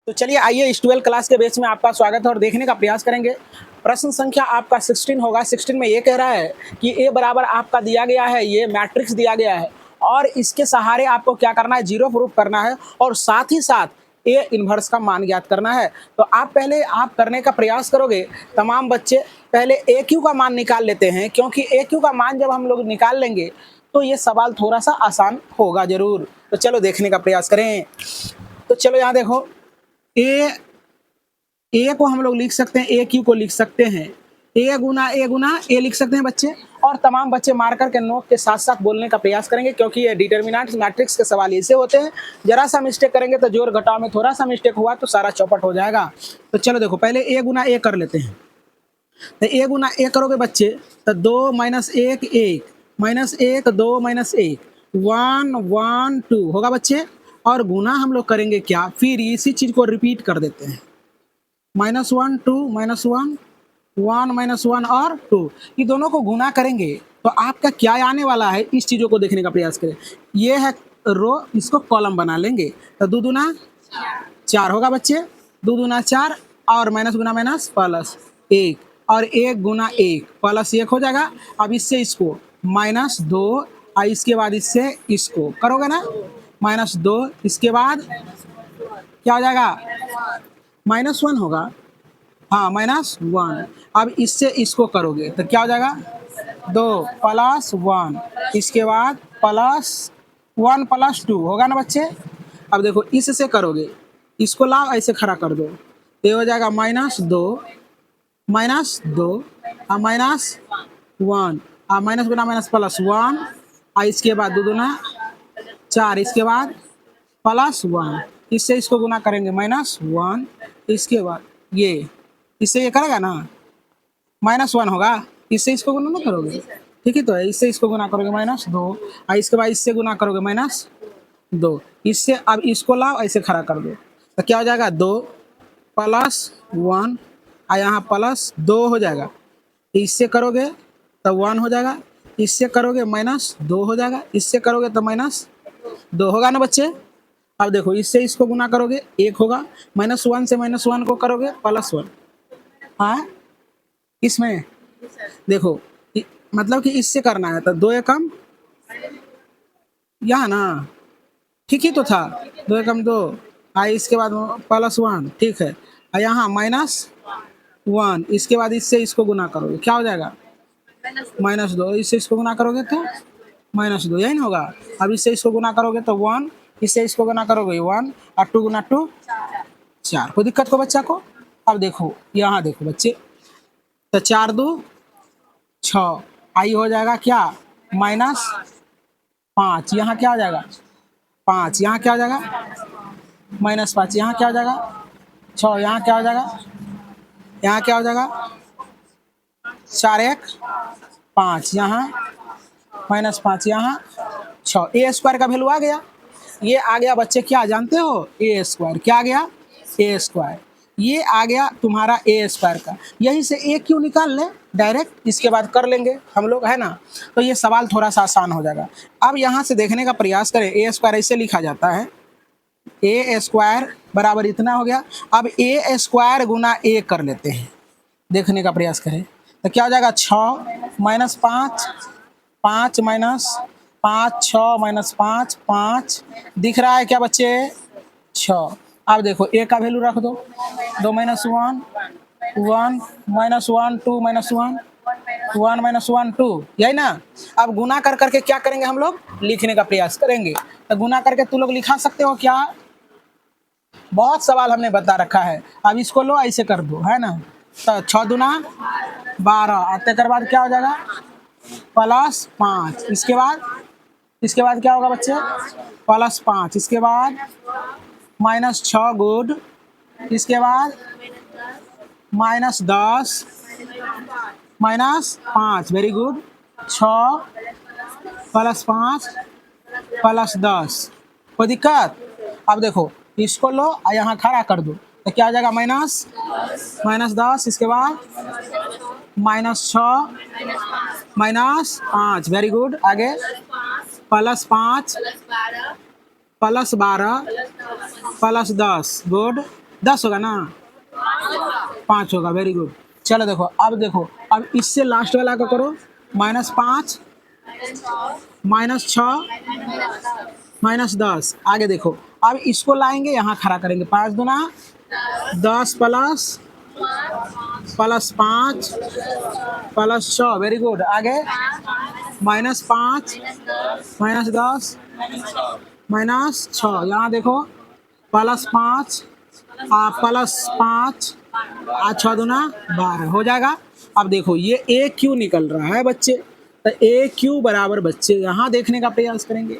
तो चलिए आइए इस 12 क्लास के बेस में आपका स्वागत है और देखने का प्रयास करेंगे। प्रश्न संख्या आपका 16 होगा। 16 में ये कह रहा है कि ए बराबर आपका दिया गया है, ये मैट्रिक्स दिया गया है और इसके सहारे आपको क्या करना है, जीरो प्रूफ करना है और साथ ही साथ ए इनवर्स का मान ज्ञात करना है। तो आप करने का प्रयास करोगे। तमाम बच्चे पहले ए क्यू का मान निकाल लेते हैं, क्योंकि ए क्यू का मान जब हम लोग निकाल लेंगे तो ये सवाल थोड़ा सा आसान होगा जरूर। तो चलो देखने का प्रयास करें। तो चलो यहाँ देखो, ए को हम लोग लिख सकते हैं, ए क्यू को लिख सकते हैं ए गुना ए लिख सकते हैं बच्चे। और तमाम बच्चे मार्कर के नोट के साथ साथ बोलने का प्रयास करेंगे, क्योंकि ये डिटर्मिनेंट मैट्रिक्स के सवाल ऐसे होते हैं। जरा सा मिस्टेक करेंगे तो जोड़ घटाव में थोड़ा सा मिस्टेक हुआ तो सारा चौपट हो जाएगा। तो चलो देखो, पहले ए गुना ए कर लेते हैं। तो ए गुना ए करोगे बच्चे तो 2 माइनस 1 1 माइनस 1 2 माइनस 1 1 1 2 होगा बच्चे। और गुना हम लोग करेंगे क्या, फिर इसी चीज को रिपीट कर देते हैं। -1 2 -1 1 -1 और 2, ये दोनों को गुना करेंगे तो आपका क्या आने वाला है, इस चीज़ों को देखने का प्रयास करें। ये है रो, इसको कॉलम बना लेंगे तो 2 दूना 4 होगा बच्चे। 2 दूना 4 और माइनस गुना माइनस प्लस 1 और 1 गुना 1 प्लस 1 हो जाएगा। अब इससे इसको -2 और इसके बाद इससे इसको करोगे ना -2, इसके बाद क्या हो जाएगा -1 होगा। हाँ -1। अब इससे इसको करोगे तो क्या हो जाएगा 2 + 1, इसके बाद +1 + 2 होगा ना बच्चे। अब देखो इससे करोगे, इसको लाओ ऐसे खड़ा कर दो, ये हो जाएगा -2 और -1 और माइनस गुना माइनस +1 और इसके बाद 2 दूना 4, इसके बाद +1, इससे इसको गुना करेंगे -1, इसके बाद ये इससे ये करेगा ना -1 होगा, इससे इसको गुना ना करोगे, ठीक है। तो इससे इसको गुना करोगे -2 और इसके बाद इससे गुना करोगे -2, इससे अब इसको लाओ ऐसे खड़ा कर दो तो क्या हो जाएगा 2 + 1 और यहाँ +2 हो जाएगा। इससे करोगे तो 1 हो जाएगा, इससे करोगे -2 हो जाएगा, इससे करोगे तो -2 होगा ना बच्चे। अब देखो इससे इसको गुना करोगे 1 होगा, -1 से -1 को करोगे +1। हाँ इसमें देखो मतलब कि इससे करना है तो 2 एकम यहाँ ना, ठीक ही तो था, 2 एकम 2 और इसके बाद +1, ठीक है। और यहाँ -1, इसके बाद इससे इसको गुना करोगे क्या हो जाएगा -2, इससे इसको गुना करोगे तो -2, यही ना होगा। अब इससे इसको गुना करोगे तो 1, इससे इसको गुना करोगे 1 और 2 गुना 2 4। कोई दिक्कत को बच्चा को। अब देखो यहाँ देखो बच्चे, तो 4 2 6 आई हो जाएगा क्या -5, यहाँ क्या हो जाएगा 5, यहाँ क्या हो जाएगा -5, यहाँ क्या हो जाएगा 6, यहाँ क्या हो जाएगा, यहाँ क्या हो जाएगा 4 1 5, यहाँ -5, यहाँ 6। ए स्क्वायर का वैल्यू आ गया, ये आ गया बच्चे, क्या जानते हो ए स्क्वायर, क्या आ गया ए स्क्वायर, ये आ गया तुम्हारा ए स्क्वायर का। यहीं से ए क्यू निकाल ले डायरेक्ट, इसके बाद कर लेंगे हम लोग, है ना। तो ये सवाल थोड़ा सा आसान हो जाएगा। अब यहाँ से देखने का प्रयास करें, ए स्क्वायर ऐसे लिखा जाता है, ए स्क्वायर बराबर इतना हो गया। अब ए स्क्वायर गुना ए कर लेते हैं, देखने का प्रयास करें तो क्या हो जाएगा 6 -5 5 -5 6 -5 5 दिख रहा है क्या बच्चे 6। अब देखो ए का वैल्यू रख दो, 2 -1 1 -1 2 -1 1 -1 2, यही ना। अब गुना कर करके क्या करेंगे हम लोग, लिखने का प्रयास करेंगे। तो गुना करके तू लोग लिखा सकते हो क्या, बहुत सवाल हमने बता रखा है। अब इसको लो ऐसे कर दो, है ना। तो 6 दूना 12 आते कर बाद क्या हो जाएगा +5, इसके बाद क्या होगा बच्चे +5, इसके बाद -6 गुड, इसके बाद -10 -5, वेरी गुड, 6 +5 +10, कोई दिक्कत। अब देखो इसको लो और यहाँ खड़ा कर दो तो क्या हो जाएगा -10, इसके बाद -6 -5, वेरी गुड, आगे +5 +12 +10, गुड, 10 होगा ना, 5 होगा, वेरी गुड। चलो देखो, अब इससे लास्ट वाला को करो, -5, -6, -10। आगे देखो, अब इसको लाएंगे यहाँ खड़ा करेंगे, 5 दूना 10 प्लस 5 प्लस 6, वेरी गुड। आगे -5 -10 -6, यहाँ देखो +5 +5 6 दूना 12 हो जाएगा। अब देखो ये ए क्यू निकल रहा है बच्चे, तो ए क्यू बराबर बच्चे यहाँ देखने का प्रयास करेंगे,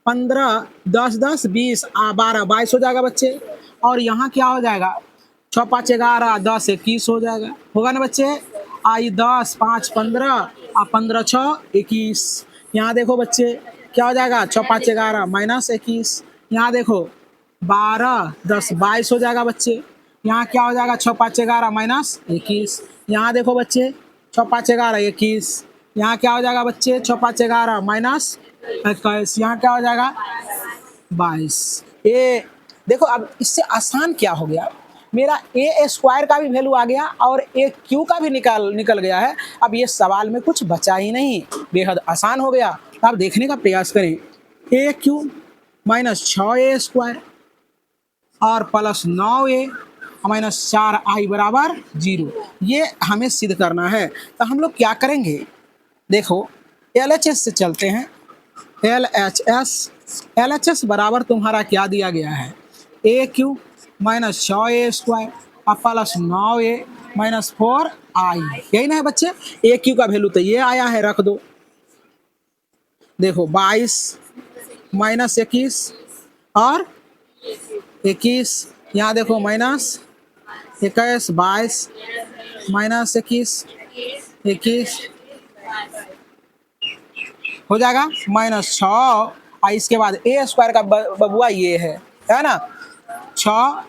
15 10 10 20 12 22 हो जाएगा बच्चे। और यहाँ क्या हो जाएगा, 6 5 11 10 21 हो जाएगा, होगा ना बच्चे। आई 10 5 15 15 6 21। यहाँ देखो बच्चे क्या हो जाएगा, 6 5 11 -21। यहाँ देखो 12 10 22 हो जाएगा बच्चे। यहाँ क्या हो जाएगा, 6 5 11 -21। यहाँ देखो बच्चे 6 5 11 21। यहाँ क्या हो जाएगा बच्चे, 6 5 11 -21। यहाँ क्या हो जाएगा 22। ये देखो, अब इससे आसान क्या हो गया, मेरा ए स्क्वायर का भी वैल्यू आ गया और ए क्यू का भी निकल गया है। अब ये सवाल में कुछ बचा ही नहीं, बेहद आसान हो गया। आप देखने का प्रयास करें, ए क्यू -6a² और +9a -4i बराबर 0, ये हमें सिद्ध करना है। तो हम लोग क्या करेंगे, देखो LHS से चलते हैं। LHS बराबर तुम्हारा क्या दिया गया है, ए क्यू -6a² और +9a -4i, यही ना है बच्चे। ए क्यू का वैल्यू तो ये आया है, रख दो। देखो 22 -21 और 21, यहाँ देखो -21 22 -21 21 हो जाएगा -6। और इसके बाद ए स्क्वायर का बबुआ ये है ना, 6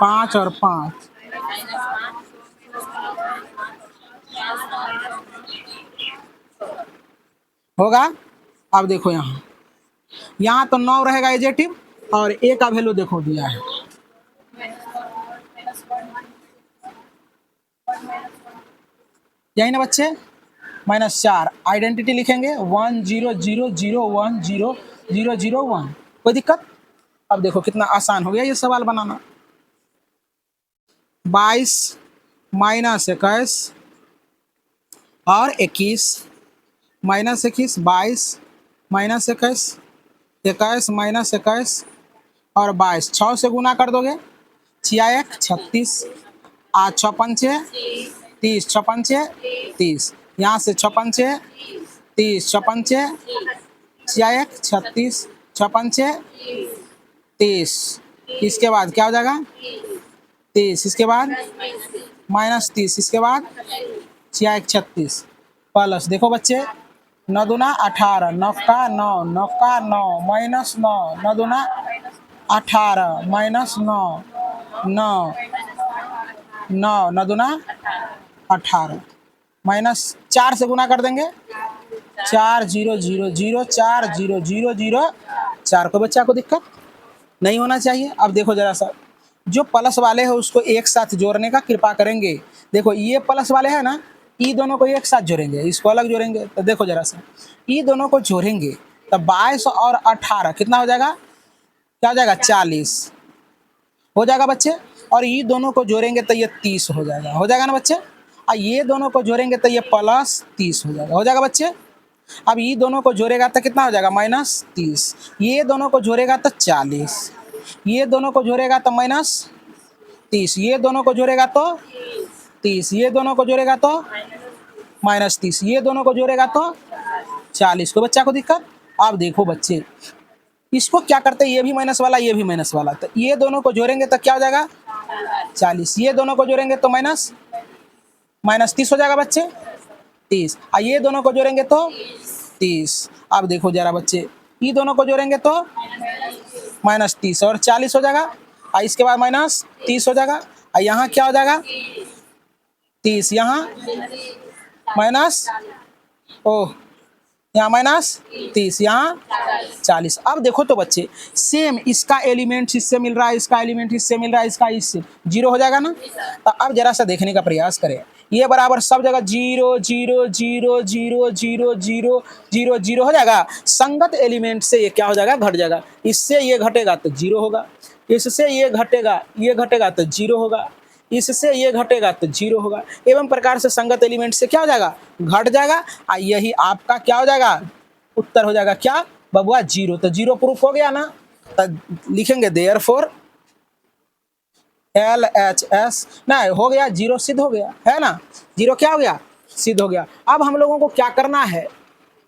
5 और 5 होगा। अब देखो यहाँ तो 9 रहेगा एजेटिव, और ए का वैल्यू देखो दिया है, यही ना बच्चे, -4। आइडेंटिटी लिखेंगे 1 0 0 0 1 0 0 0 1, कोई दिक्कत। अब देखो कितना आसान हो गया ये सवाल बनाना। 22 -21 और 21 -21 22 -21 21 -21 और 22, 6 से गुना कर दोगे, 6 1 36 8 6 5 30 6 5 30, यहाँ से 6 5 30 6 5 6 1 36 6 5 30। इसके बाद क्या हो जाएगा 30, इसके बाद -30, इसके बाद 6 1 36 प्लस, देखो बच्चे 9 दूना 18 9 का 9 9 का 9 -9 9 दूना 18 -9 9 9 9 दूना 18 -4 से गुना कर देंगे, 4 0 0 0 4 0 0 0 4, को बच्चा को दिक्कत नहीं होना चाहिए। अब देखो जरा सा, जो प्लस वाले हैं उसको एक साथ जोड़ने का कृपा करेंगे। देखो ये प्लस वाले हैं ना, ई दोनों को एक साथ जोड़ेंगे, इसको अलग जोड़ेंगे। तो देखो जरा सा, ई दोनों को जोड़ेंगे तो 22 और 18 कितना हो जाएगा, क्या हो जाएगा 40 हो जाएगा बच्चे। और ये दोनों को जोड़ेंगे तो ये 30 हो जाएगा ना बच्चे। और ये दोनों को जोड़ेंगे तो ये +30 हो जाएगा बच्चे। अब ये दोनों को जोड़ेगा तो कितना हो जाएगा -30, ये दोनों को जोड़ेगा तो 40, ये दोनों को जोड़ेगा तो -30, ये दोनों को जोड़ेगा तो 30, ये दोनों को जोड़ेगा तो -30, ये दोनों को जोड़ेगा तो 40, को बच्चा को दिक्कत। अब देखो बच्चे, इसको क्या करते हैं, ये भी माइनस वाला ये भी माइनस वाला, तो ये दोनों को जोड़ेंगे तो क्या हो जाएगा 40, ये दोनों को जोड़ेंगे तो -30 हो जाएगा बच्चे 30, और ये दोनों को जोड़ेंगे तो 30। अब देखो जरा बच्चे, ये दोनों को जोड़ेंगे तो -30 और 40 हो जाएगा, और इसके बाद -30 हो जाएगा, और यहाँ क्या हो जाएगा 30, यहाँ यहाँ -30, यहाँ 40। अब देखो तो बच्चे, सेम इसका एलिमेंट इससे मिल रहा है, इसका एलिमेंट इससे मिल रहा है, इसका इससे 0 हो जाएगा ना। तो अब जरा सा देखने का प्रयास करें, ये बराबर सब जगह 0 0 0 0 0 0 0 0 हो जाएगा। संगत एलिमेंट से ये क्या हो जाएगा, घट जाएगा। इससे ये घटेगा तो 0 होगा, इससे ये घटेगा तो 0 होगा, इससे ये घटेगा तो 0 होगा। एवं प्रकार से संगत एलिमेंट से क्या हो जाएगा, घट जाएगा। और यही आपका क्या हो जाएगा, उत्तर हो जाएगा क्या बबुआ, 0। तो 0 प्रूफ हो गया ना। तो लिखेंगे देयरफॉर LHS, ना हो गया 0 सिद्ध हो गया है ना, 0 क्या हो गया, सिद्ध हो गया। अब हम लोगों को क्या करना है,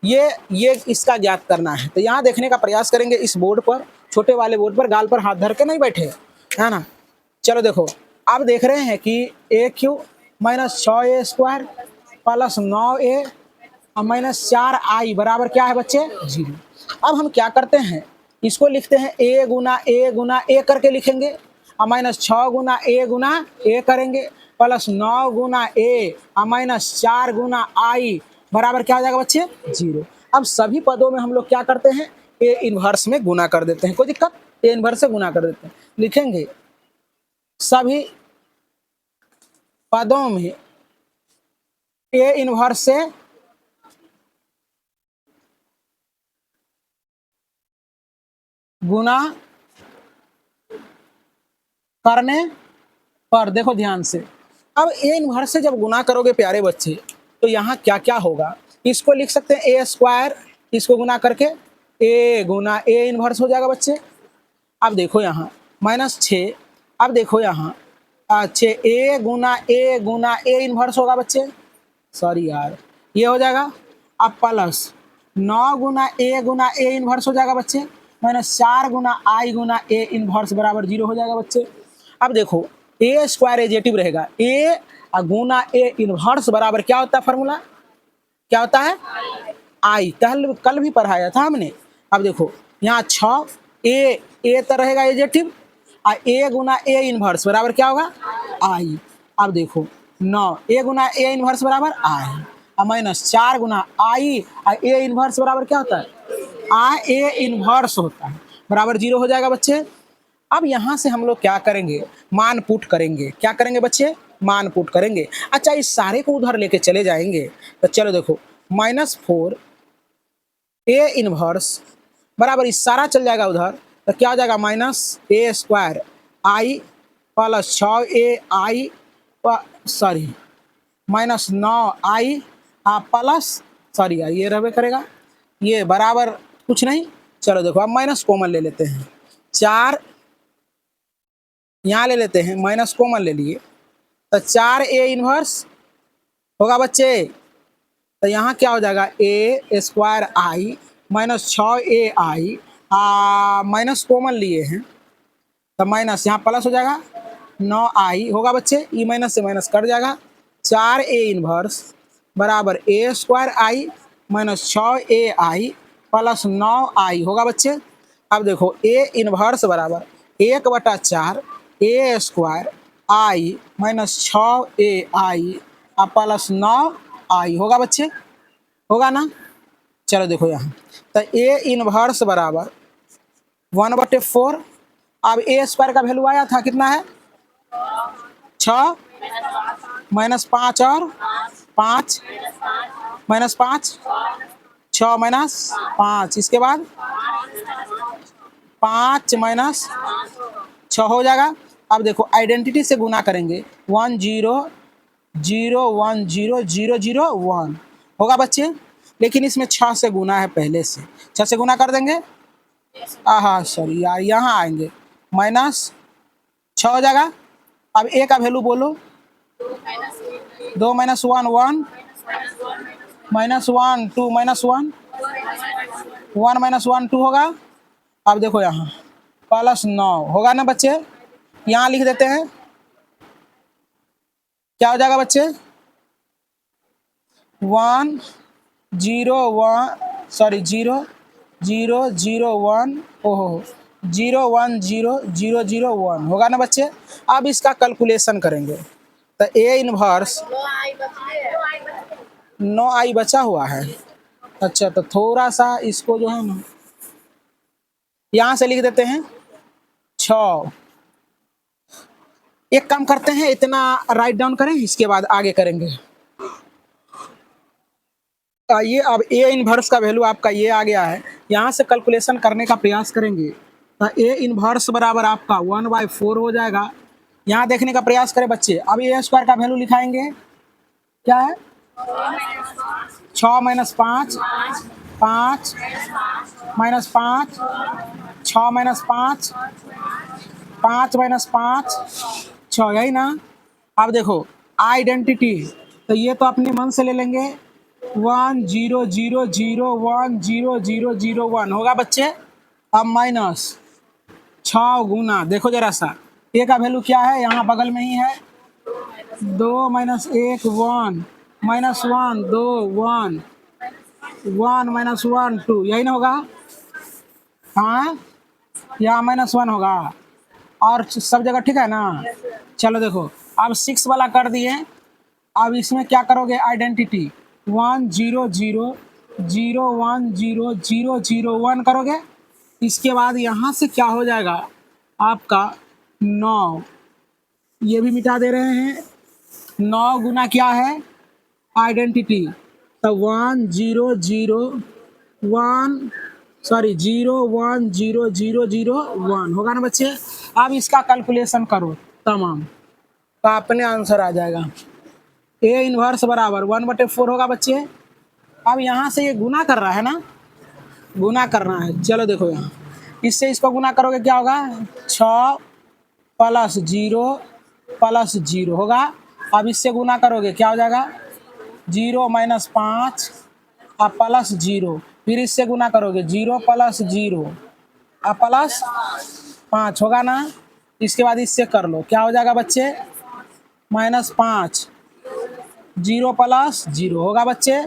ये इसका ज्ञात करना है। तो यहाँ देखने का प्रयास करेंगे इस बोर्ड पर, छोटे वाले बोर्ड पर, गाल पर हाथ धर के नहीं बैठे है ना। चलो देखो, अब देख रहे हैं कि AQ -6A² plus 9A -4I बराबर क्या है बच्चे, 0। अब हम क्या करते हैं, इसको लिखते हैं A गुना A करके लिखेंगे, और -6 गुना A करेंगे, प्लस 9 गुना A और -4 गुना I बराबर क्या हो जाएगा बच्चे, 0। अब सभी पदों में हम लोग क्या करते हैं, A इनवर्स में गुना कर देते हैं, कोई दिक्कत, A इनवर्स से गुना कर देते हैं। लिखेंगे सभी पदों में A इनवर्स से गुना करने पर, देखो ध्यान से, अब A इनवर्स से जब गुना करोगे प्यारे बच्चे, तो यहाँ क्या क्या होगा, इसको लिख सकते हैं A², इसको गुना करके A गुना A इनवर्स हो जाएगा बच्चे। अब देखो यहाँ -6, अब देखो यहाँ 6 A गुना A इनवर्स होगा बच्चे, सॉरी यार, ये हो जाएगा। अब प्लस 9 गुना A इनवर्स हो जाएगा बच्चे, -4 गुना I गुना A इनवर्स बराबर 0 हो जाएगा बच्चे। अब देखो A² एजेटिव रहेगा, A गुना A इनवर्स बराबर क्या होता है, फार्मूला क्या होता है, I, कल भी पढ़ाया था हमने। अब देखो यहाँ 6 A तो रहेगा एजेटिव, और A गुना A इनवर्स बराबर क्या होगा, I। अब देखो 9 A गुना A इनवर्स बराबर I, और -4 गुना I और A इनवर्स बराबर क्या होता है, A इनवर्स होता है, बराबर 0 हो जाएगा बच्चे। अब यहाँ से हम लोग क्या करेंगे, मान पुट करेंगे, क्या करेंगे बच्चे, मान पुट करेंगे। अच्छा, इस सारे को उधर लेके चले जाएंगे, तो चलो देखो -4 A इनवर्स बराबर इस सारा चल जाएगा उधर, तो क्या हो जाएगा, -A² I plus 6AI sorry -9I plus, sorry यार ये रहबे करेगा, ये बराबर कुछ नहीं। चलो देखो अब माइनस कॉमन ले लेते हैं, 4 यहाँ ले लेते हैं, माइनस कॉमन ले लिए, तो 4A इनवर्स होगा बच्चे। तो यहाँ क्या हो जाएगा, A² -6AI माइनस कॉमन लिए हैं, तो माइनस यहाँ प्लस हो जाएगा, 9I होगा बच्चे, ई माइनस से माइनस कट जाएगा, 4A इनवर्स बराबर A² I -6AI plus 9I होगा बच्चे। अब देखो A इनवर्स बराबर 1/4 A² I -6AI plus 9I होगा बच्चे, होगा ना। चलो देखो यहाँ, तो A इनवर्स बराबर 1/4, अब A² का वैल्यू आया था कितना है, 6 -5 और 5 -5 6 -5, इसके बाद 5 -6 हो जाएगा। अब देखो आइडेंटिटी से गुना करेंगे, 1 0 0 1 0 0 0 1 होगा बच्चे, लेकिन इसमें 6 से गुना है पहले से, 6 से गुना कर देंगे, हाँ सॉरी यार यहाँ आएंगे, -6 हो जाएगा। अब A का वैल्यू बोलो, 2 -1 1 -1 2 -1 1 -1 2 होगा। अब देखो यहाँ प्लस 9 होगा ना बच्चे, यहाँ लिख देते हैं, क्या हो जाएगा बच्चे, 1 0 1 सॉरी 0 0 0 1 ओहो 0 1 0 0 0 1 होगा ना बच्चे। अब इसका कैलकुलेशन करेंगे, तो A इनवर्स 9I बचा हुआ है, अच्छा, तो थोड़ा सा इसको जो है ना यहाँ से लिख देते हैं 6। एक काम करते हैं, इतना राइट डाउन करें, इसके बाद आगे करेंगे। ये अब ए इनवर्स का वैल्यू आपका ये आ गया है, यहाँ से कैलकुलेशन करने का प्रयास करेंगे तो ए इनवर्स बराबर आपका 1/4 हो जाएगा। यहाँ देखने का प्रयास करें बच्चे। अब ए स्क्वायर का वैल्यू लिखाएंगे, क्या है 6 - 5, 5 - 5, 6 - 5, 5 - 5, 6, यही ना। अब देखो आइडेंटिटी, तो ये तो अपने मन से ले लेंगे 1 0 0 0 1 0 0 0 1 होगा बच्चे। अब माइनस 6 गुना, देखो जरा सा ए का वैल्यू क्या है, यहाँ बगल में ही है 2 - 1 1 -1 2 1 1 -1 2, यही ना होगा। हाँ, यहाँ -1 होगा और सब जगह ठीक है ना। चलो देखो अब 6 वाला कर दिए। अब इसमें क्या करोगे, आइडेंटिटी 1 0 0 0 1 0 0 0 1 करोगे। इसके बाद यहाँ से क्या हो जाएगा आपका 9, ये भी मिटा दे रहे हैं। 9 गुना क्या है आइडेंटिटी, तो 1 0 0 1 सॉरी 0 1 0 0 0 1 होगा ना बच्चे। अब इसका कैलकुलेशन करो तमाम, तो अपने आंसर आ जाएगा। ए इनवर्स बराबर 1/4 होगा बच्चे। अब यहाँ से ये गुना कर रहा है ना, गुना करना है। चलो देखो यहाँ इससे इसको गुना करोगे क्या होगा 6 + 0 + 0 होगा। अब इससे गुना करोगे क्या हो जाएगा 0 - 5 और प्लस 0, फिर इससे गुना करोगे 0 + 0 और प्लस 5 होगा ना। इसके बाद इससे कर लो, क्या हो जाएगा बच्चे -5 0 + 0 होगा बच्चे।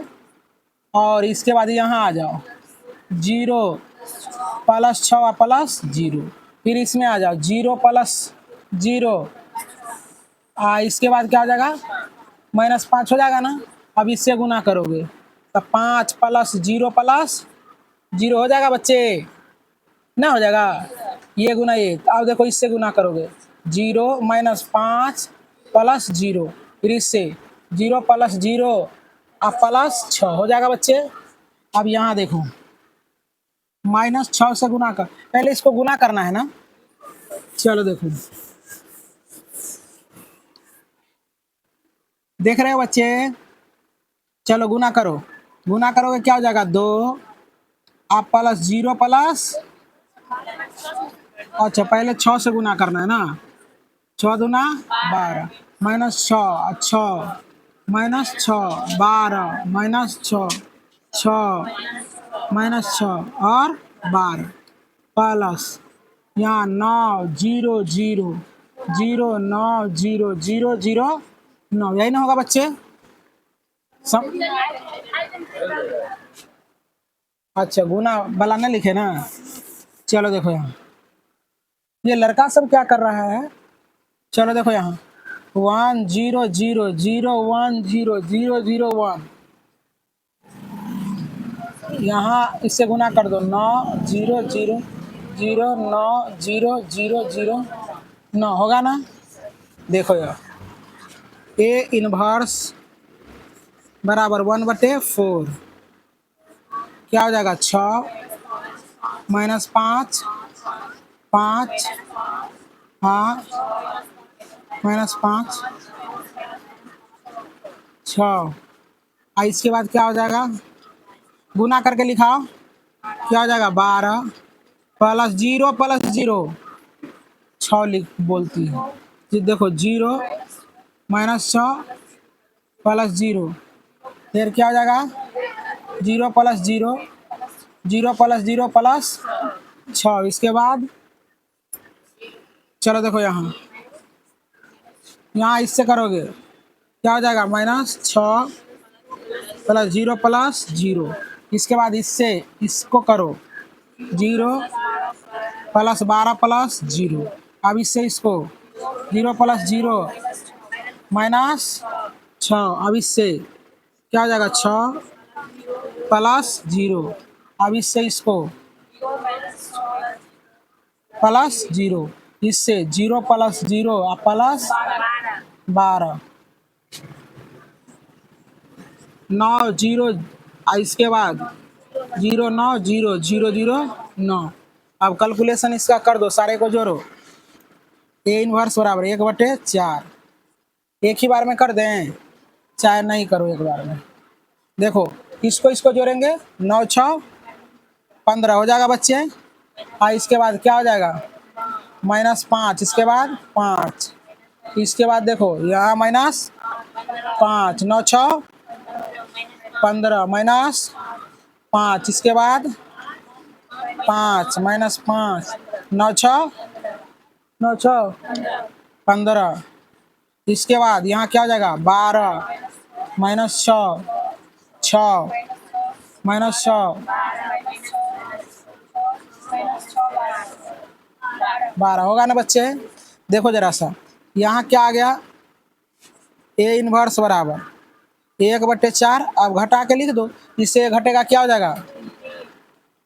और इसके बाद यहाँ आ जाओ 0 + 6 और प्लस 0, फिर इसमें आ जाओ 0 + 0 इसके बाद क्या हो जाएगा -5 हो जाएगा ना। अब इससे गुना करोगे तो 5 + 0 + 0 हो जाएगा बच्चे, ना हो जाएगा ये गुना ये। अब देखो इससे गुना करोगे 0 - 5 + 0, फिर इससे 0 + 0 और प्लस 6 हो जाएगा बच्चे। अब यहाँ देखो -6 से गुना कर, पहले इसको गुना करना है ना। चलो देखो देख रहे हो बच्चे, चलो गुना करो। गुना करोगे क्या हो जाएगा 2 आप प्लस 0 प्लस, अच्छा पहले 6 से गुना करना है ना। 6 दूना 12 -6 6 -6 12 -6 6 -6 और 12 प्लस यहाँ 9 0 0 0 9 0 0 0 9, यही ना होगा बच्चे सब। अच्छा गुना वाला ना लिखे ना। चलो देखो यहाँ ये लड़का सब क्या कर रहा है। चलो देखो यहाँ 1 0 0 0 1 0 0 0 1, यहाँ इससे गुना कर दो 9 0 0 0 9 0 0 0 9 होगा ना। देखो यार ए इनवर्स बराबर 1/4 क्या हो जाएगा 6 -5 5 हाँ -5 6, इसके बाद क्या हो जाएगा गुना करके लिखाओ, क्या हो जाएगा 12 + 0 + 0 6 लिख बोलती है जी। देखो 0 -6 + 0, फिर क्या हो जाएगा 0 + 0 0 + 0 + 6। इसके बाद चलो देखो यहाँ इससे करोगे क्या हो जाएगा -6 + 0 + 0, इसके बाद इससे इसको करो 0 + 12 + 0। अब इससे इसको 0 + 0 -6, अब इससे क्या हो जाएगा 6 प्लस 0। अब इससे इसको प्लस 0, इससे 0 प्लस 0 प्लस 12, 9 0, इसके बाद 0 9 0 0 0 9। अब कैलकुलेशन इसका कर दो, सारे को जोड़ो। ए इनवर्स बराबर 1/4। एक ही बार में कर दें, चाहे नहीं करो एक बार में। देखो इसको इसको जोड़ेंगे, 9 6 15 हो जाएगा बच्चे। और इसके बाद क्या हो जाएगा, -5, इसके बाद 5, इसके बाद देखो यहाँ -5, 9 6 15 -5, इसके बाद 5 -5, 9 6 15, इसके बाद यहाँ क्या हो जाएगा 12 -6 6 -6 12 होगा ना बच्चे। देखो जरा सा यहाँ क्या आ गया, ए इनवर्स बराबर 1/4। अब घटा के लिख दो, इससे घटेगा क्या हो जाएगा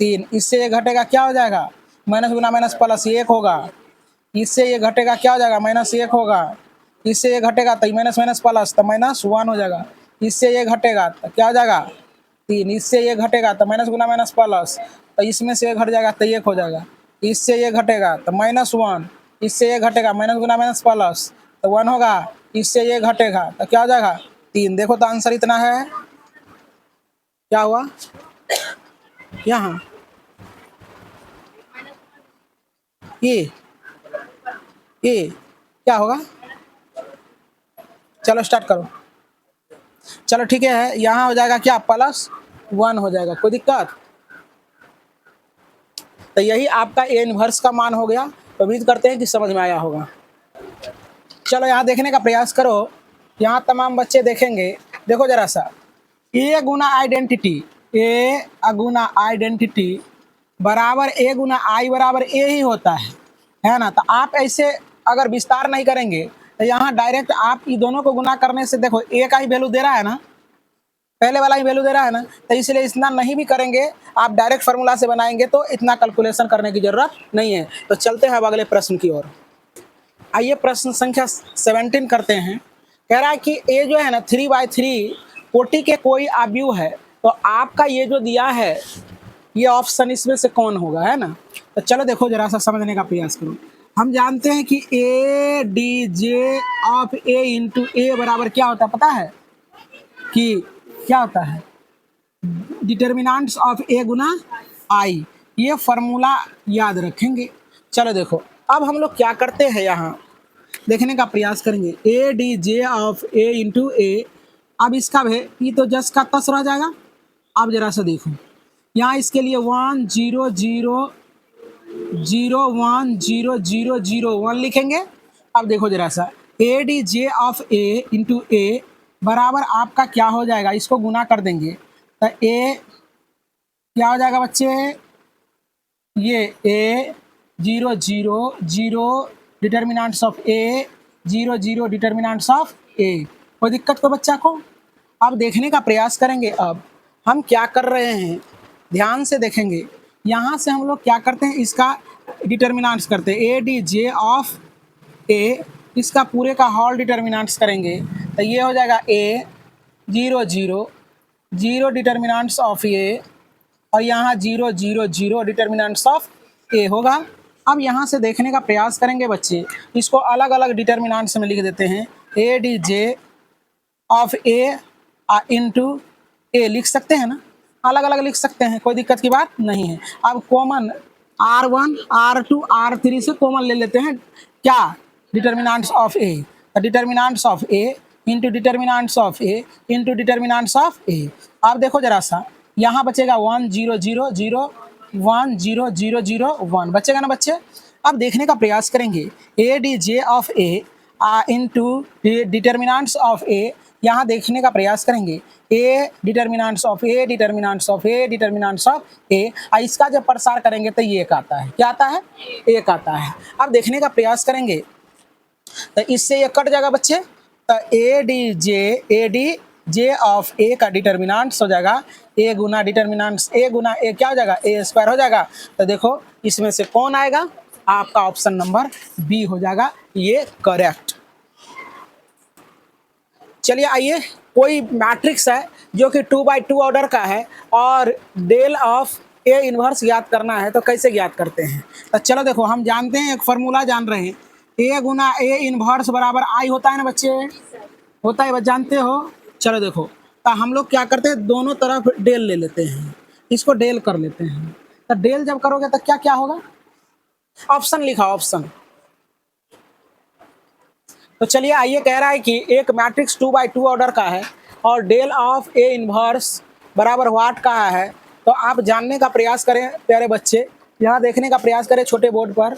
3, इससे ये घटेगा क्या हो जाएगा माइनस गुना माइनस प्लस 1 होगा, इससे ये घटेगा क्या हो जाएगा -1 होगा, इससे ये घटेगा तो माइनस माइनस प्लस तो -1 हो जाएगा, इससे ये घटेगा तो क्या हो जाएगा 3, इससे ये घटेगा तो माइनस गुना माइनस प्लस, तो इसमें से ये घट जाएगा तो 1 हो जाएगा, इससे ये घटेगा तो -1, इससे ये घटेगा माइनस गुना माइनस प्लस तो 1 होगा, इससे ये घटेगा तो क्या हो जाएगा 3। देखो तो आंसर इतना है। क्या हुआ यहाँ ये क्या होगा, चलो स्टार्ट करो। चलो ठीक है, यहाँ हो जाएगा क्या +1 हो जाएगा, कोई दिक्कत। तो यही आपका ए इनवर्स का मान हो गया। उम्मीद करते हैं कि समझ में आया होगा। चलो यहाँ देखने का प्रयास करो, यहाँ तमाम बच्चे देखेंगे। देखो जरा सा, ए गुना आइडेंटिटी, ए गुना आइडेंटिटी बराबर ए गुना आई बराबर ए ही होता है ना। तो आप ऐसे अगर विस्तार नहीं करेंगे तो यहाँ डायरेक्ट आप ये दोनों को गुना करने से देखो ए का ही वैल्यू दे रहा है ना, पहले वाला ही वैल्यू दे रहा है ना, तो इसलिए इतना नहीं भी करेंगे, आप डायरेक्ट फार्मूला से बनाएंगे तो इतना कैलकुलेशन करने की जरूरत नहीं है। तो चलते हैं अब अगले प्रश्न की ओर। आइए प्रश्न संख्या 17 करते हैं। कह रहा है कि ए जो है ना 3/3 कोटि के कोई अवयव है, तो आपका ये जो दिया है ये ऑप्शन इसमें से कौन होगा, है ना। तो चलो देखो जरा सा समझने का प्रयास करो। हम जानते हैं कि A D J of A into A बराबर क्या होता है, पता है कि क्या होता है, डिटर्मिनेंट्स ऑफ ए गुना आई। ये फॉर्मूला याद रखेंगे। चलो देखो अब हम लोग क्या करते हैं, यहाँ देखने का प्रयास करेंगे। A D J of A into A, अब इसका भी ये तो जस का तस रह जाएगा। अब जरा सा देखो, यहाँ इसके लिए 1 0 0 0 1 0 0 0 1 लिखेंगे। अब देखो जरा सा, A D J of A into A बराबर आपका क्या हो जाएगा, इसको गुना कर देंगे तो ए क्या हो जाएगा बच्चे, ये A 0 0 0 determinants of A 0 0 determinants of A. कोई दिक्कत को बच्चा को। अब देखने का प्रयास करेंगे, अब हम क्या कर रहे हैं ध्यान से देखेंगे। यहाँ से हम लोग क्या करते हैं, इसका डिटर्मिनेंट्स करते हैं, A D J of A, इसका पूरे का होल डिटर्मिनेंट्स करेंगे तो ये हो जाएगा ए 0 0 0 डिटर्मिनेंट्स ऑफ ए, और यहाँ 0 0 0 डिटर्मिनेंट्स ऑफ ए होगा। अब यहाँ से देखने का प्रयास करेंगे बच्चे, इसको अलग अलग डिटर्मिनेंट्स में लिख देते हैं। A D J of A into A लिख सकते हैं ना, अलग अलग लिख सकते हैं, कोई दिक्कत की बात नहीं है। अब कॉमन R1 R2 R3 से कॉमन ले लेते हैं, क्या determinants of A, determinants of A into determinants of A into determinants of A. अब देखो जरा सा, यहाँ बचेगा 1 0 0 0 1 0 0 0 1 बचेगा ना बच्चे। अब देखने का प्रयास करेंगे, A D J of A into determinants of A, यहाँ देखने का प्रयास करेंगे A determinants of A determinants of A determinants of A, इसका जब प्रसार करेंगे तो ये एक आता है, क्या आता है, एक आता है। अब देखने का प्रयास करेंगे तो इससे ये कट जाएगा बच्चे, तो ए डी जे ऑफ ए का डिटर्मिनेंट्स हो जाएगा ए गुना डिटर्मिनेंट्स ए गुना ए क्या हो जाएगा ए स्क्वायर हो जाएगा। तो देखो इसमें से कौन आएगा, आपका ऑप्शन नंबर बी हो जाएगा ये करेक्ट। चलिए आइए, कोई मैट्रिक्स है जो कि 2x2 ऑर्डर का है और डेल ऑफ ए इनवर्स ज्ञात करना है, तो कैसे ज्ञात करते हैं। तो चलो देखो, हम जानते हैं, एक फार्मूला जान रहे हैं, ए गुना ए इनवर्स बराबर आई होता है ना बच्चे, होता है, बस जानते हो। चलो देखो, तो हम लोग क्या करते हैं, दोनों तरफ डेल ले लेते हैं, इसको डेल कर लेते हैं। तो डेल जब करोगे तो क्या क्या होगा, ऑप्शन लिखा ऑप्शन। तो चलिए आइए, कह रहा है कि एक मैट्रिक्स 2x2 ऑर्डर का है और डेल ऑफ ए इनवर्स बराबर व्हाट का है। तो आप जानने का प्रयास करें प्यारे बच्चे, यहाँ देखने का प्रयास करें छोटे बोर्ड पर।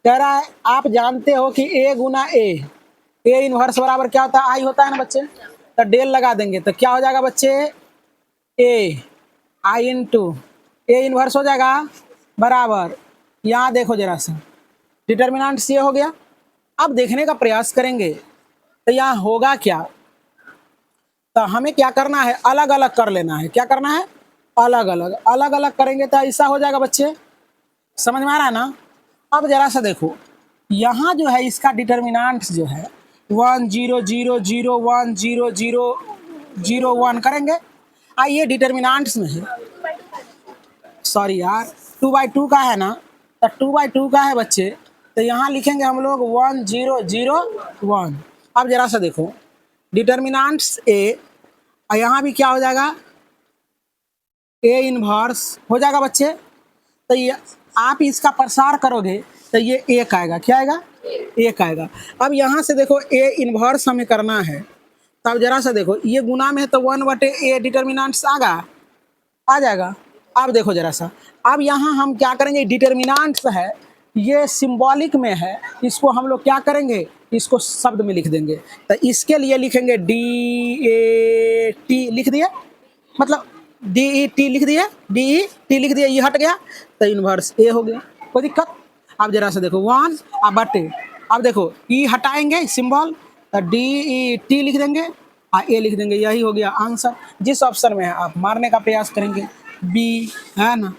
कह रहा है आप जानते हो कि ए गुना ए इनवर्स बराबर क्या होता है, आई होता है ना बच्चे। तो डेल लगा देंगे तो क्या हो जाएगा बच्चे, ए आई इंटू ए इनवर्स हो जाएगा बराबर, यहाँ देखो जरा सा डिटर्मिनेंट्स ये हो गया। अब देखने का प्रयास करेंगे तो यहाँ होगा क्या, तो हमें क्या करना है, अलग अलग कर लेना है। क्या करना है, अलग अलग करेंगे तो ऐसा हो जाएगा बच्चे, समझ में आ रहा है ना। अब जरा सा देखो, यहाँ जो है इसका डिटर्मिनेंट्स जो है 1 0 0 0 1 0 0 0 1 करेंगे। आइए डिटर्मिनेंट्स में है, सॉरी यार 2x2 का है ना, तो 2x2 का है बच्चे, तो यहाँ लिखेंगे हम लोग 1 0 0 1। अब जरा सा देखो डिटर्मिनेंट्स ए, और यहाँ भी क्या हो जाएगा, ए इनवर्स हो जाएगा बच्चे। तो ये आप इसका प्रसार करोगे तो ये एक आएगा, क्या आएगा, एक आएगा। अब यहाँ से देखो ए इनवर्स हमें करना है, तब जरा सा देखो ये गुना में है तो 1/a डिटर्मिनेंट्स आ जाएगा। अब देखो जरा सा, अब यहाँ हम क्या करेंगे, डिटर्मिनेंट्स है ये सिंबॉलिक में है, इसको हम लोग क्या करेंगे, इसको शब्द में लिख देंगे। तो इसके लिए लिखेंगे DAT लिख दिए, मतलब DET लिख दिए, DET लिख दिए, ये हट गया तो इनवर्स ए हो गया, कोई दिक्कत। अब जरा सा देखो 1 अब बटे, अब देखो ई हटाएंगे सिंबल तो DET लिख देंगे और ए लिख देंगे, यही हो गया आंसर। जिस ऑप्शन में है आप मारने का प्रयास करेंगे, बी है ना।